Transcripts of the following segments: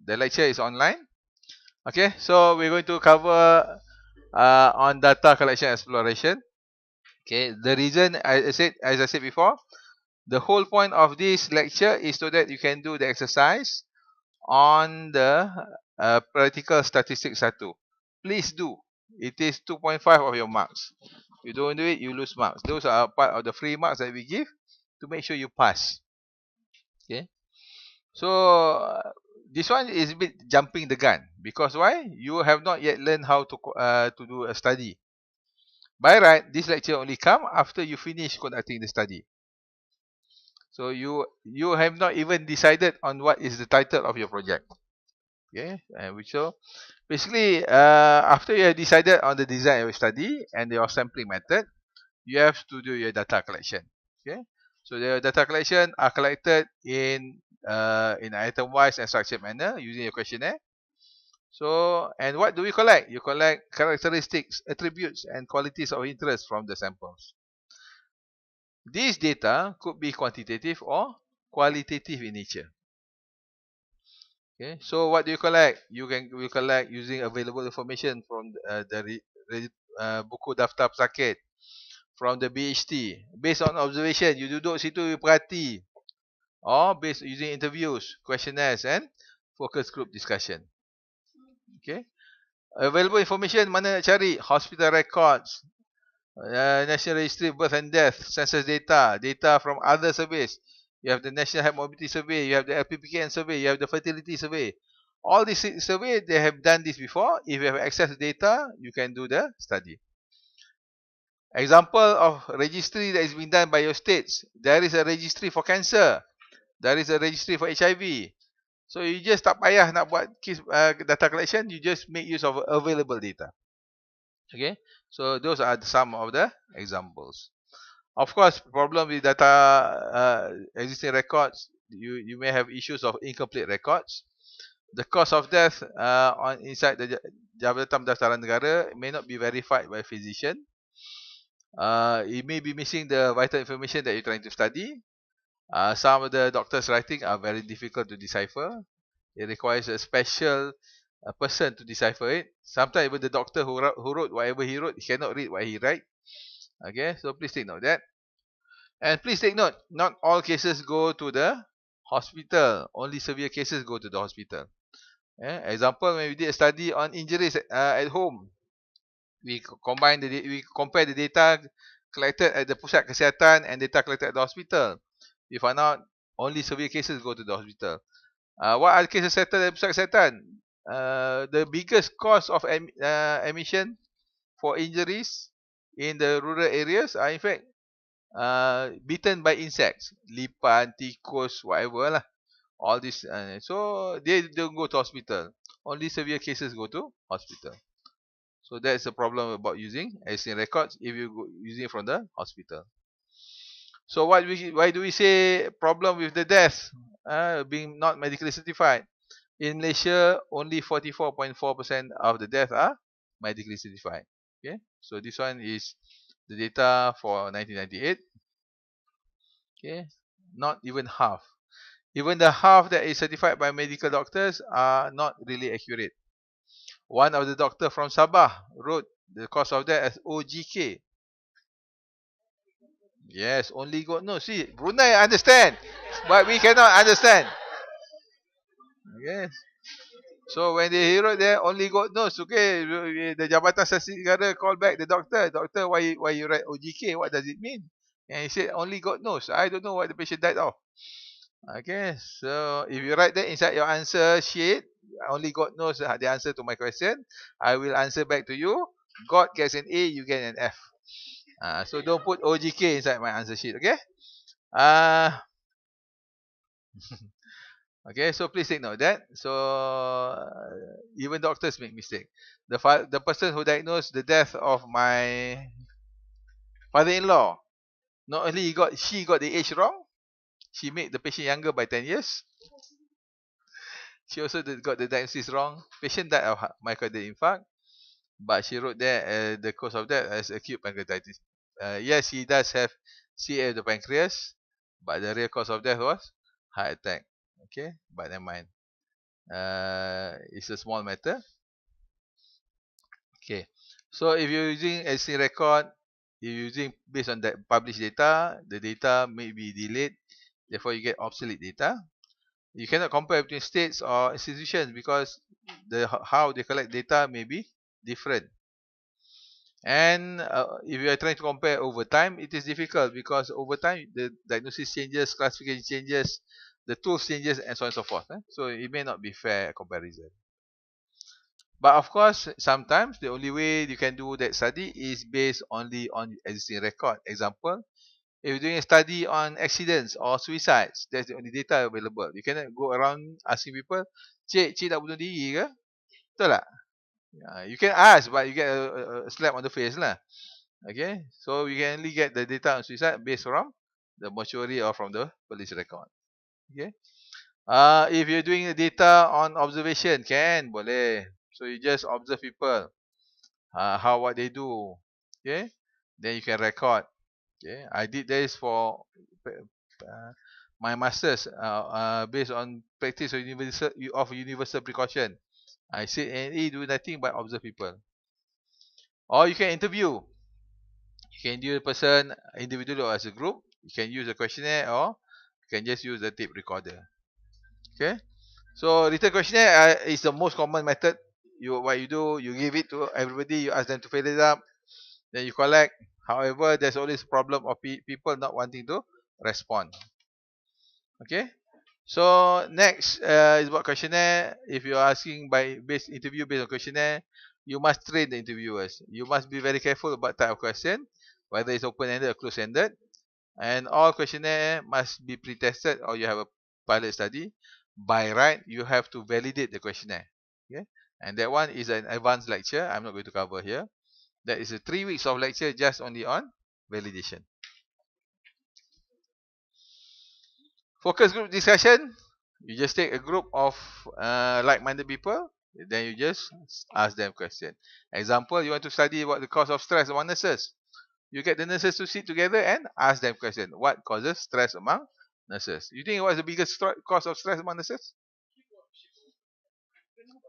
The lecture is online. Okay, so we're going to cover on data collection exploration. Okay, the reason as I said before, the whole point of this lecture is so that you can do the exercise on the practical statistics 1. Please do. It is 2.5 of your marks. You don't do it, you lose marks. Those are part of the free marks that we give to make sure you pass. Okay. So this one is a bit jumping the gun because why? You have not yet learned how to do a study. By right, this lecture only come after you finish conducting the study. So you have not even decided on what is the title of your project. Okay, and so basically after you have decided on the design of your study and your sampling method, you have to do your data collection. Okay, so the data collection are collected in item-wise and structured manner using a questionnaire. So, and what do we collect? You collect characteristics, attributes, and qualities of interest from the samples. These data could be quantitative or qualitative in nature. Okay, so what do you collect? You collect using available information from the buku daftar pesakit, from the BHT, based on observation. You duduk situ, you perhati, or based using interviews, questionnaires, and focus group discussion. Okay, available information mana nak cari? Hospital records, National Registry of Birth and Death, census data, data from other surveys. You have the National Health Mobility Survey, you have the LPPKN survey, you have the fertility survey. All these surveys, they have done this before. If you have access to data, you can do the study. Example of registry that is being done by your states. There is a registry for cancer. There is a registry for HIV. So you just tak payah nak buat data collection, you just make use of available data. Okay, so those are some of the examples. Of course, problem with data existing records, you may have issues of incomplete records. The cause of death on inside the Jabatan Pendaftaran Negara may not be verified by a physician. It may be missing the vital information that you're trying to study. Some of the doctors' writing are very difficult to decipher. It requires a special person to decipher it. Sometimes even the doctor who wrote whatever he wrote, he cannot read what he write. Okay, so please take note of that. And please take note, not all cases go to the hospital. Only severe cases go to the hospital. Example, when we did a study on injuries at home, we compare the data collected at the Pusat Kesihatan and data collected at the hospital. We found out only severe cases go to the hospital. What are cases settled at Pusat Kesihatan? The biggest cause of admission for injuries in the rural areas are in fact bitten by insects, lipan, tikus, whatever lah. All this, so they don't go to hospital. Only severe cases go to hospital. So that's the problem about using existing records if you go using it from the hospital. So why do we say problem with the death being not medically certified? In Malaysia, only 44.4% of the deaths are medically certified. Okay, so this one is the data for 1998. Okay, not even half. Even the half that is certified by medical doctors are not really accurate. One of the doctor from Sabah wrote the cause of death as OGK. Yes, only God knows. See, Brunei understand, but we cannot understand. Yes. So when they wrote there, only God knows. Okay, the Jabatan Statistik Negara call back the doctor. Doctor, why you write OGK? What does it mean? And he said, only God knows. I don't know what the patient died of. Okay, so if you write that inside your answer sheet, only God knows the answer to my question. I will answer back to you. God gets an A, you get an F. So don't put OGK inside my answer sheet, okay? Okay, so please take note of that. So even doctors make mistake. The person who diagnosed the death of my father-in-law, not only she got the age wrong, she made the patient younger by 10 years. She also got the diagnosis wrong. Patient died of myocardial infarct, but she wrote there the cause of death as acute pancreatitis. Yes, he does have CA of the pancreas, but the real cause of death was heart attack. Okay, but never mind. It's a small matter. Okay. So if you're using existing record, you're using based on that published data, the data may be delayed, therefore you get obsolete data. You cannot compare between states or institutions because how they collect data may be different. And if you are trying to compare over time, it is difficult because over time the diagnosis changes, classification changes, the tools changes, and so on and so forth. So it may not be fair comparison. But of course, sometimes the only way you can do that study is based only on existing record. Example, if you're doing a study on accidents or suicides, that's the only data available. You cannot go around asking people, cik tak bunuh diri ke? Betul tak? You can ask, but you get a slap on the face lah. Okay, so we can only get the data on suicide based from the mortuary or from the police record. Okay. If you're doing the data on observation, can boleh. So you just observe people, what they do. Okay, then you can record. Okay, I did this for my masters based on practice of universal precaution. I said NE do nothing but observe people. Or you can interview. You can interview a person individually or as a group. You can use a questionnaire or you can just use the tape recorder. Okay. So written questionnaire is the most common method. What you do, you give it to everybody. You ask them to fill it up. Then you collect. However, there's always a problem of people not wanting to respond. Okay. So next is about questionnaire. If you're asking interview based on questionnaire, you must train the interviewers. You must be very careful about type of question, whether it's open-ended or closed-ended. And all questionnaire must be pre-tested or you have a pilot study. By right, you have to validate the questionnaire. Okay, and that one is an advanced lecture. I'm not going to cover here. That is a 3 weeks of lecture just only on validation. Focus group discussion. You just take a group of like-minded people, then you just ask them question. Example, you want to study about the cause of stress among nurses. You get the nurses to sit together and ask them question. What causes stress among nurses? You think what's the biggest cause of stress among nurses?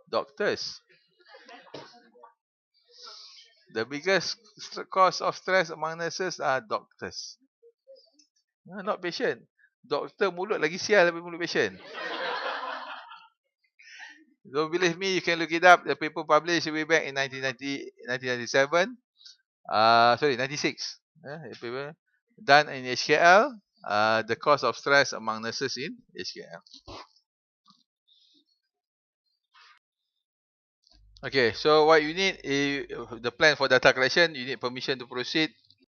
Doctors. The biggest cause of stress among nurses are doctors. Not patient. Doktor mulut lagi sial daripada mulut patient. Don't believe me, you can look it up. The paper published way back in 1997. 96. Paper done in HKL. The cause of stress among nurses in HKL. Okay, so what you need is the plan for data collection. You need permission to proceed.